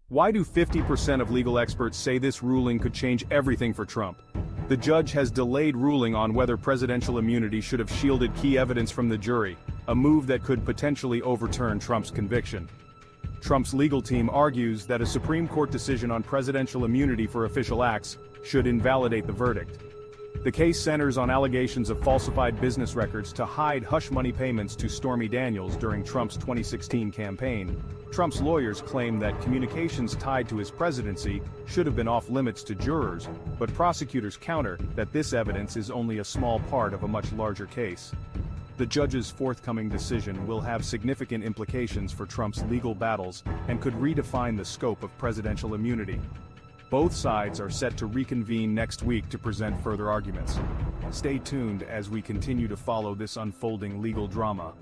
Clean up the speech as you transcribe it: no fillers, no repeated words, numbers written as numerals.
Why do 50% of legal experts say this ruling could change everything for Trump? The judge has delayed ruling on whether presidential immunity should have shielded key evidence from the jury, a move that could potentially overturn Trump's conviction. Trump's legal team argues that a Supreme Court decision on presidential immunity for official acts should invalidate the verdict. The case centers on allegations of falsified business records to hide hush money payments to Stormy Daniels during Trump's 2016 campaign. Trump's lawyers claim that communications tied to his presidency should have been off-limits to jurors, but prosecutors counter that this evidence is only a small part of a much larger case. The judge's forthcoming decision will have significant implications for Trump's legal battles and could redefine the scope of presidential immunity. Both sides are set to reconvene next week to present further arguments. Stay tuned as we continue to follow this unfolding legal drama.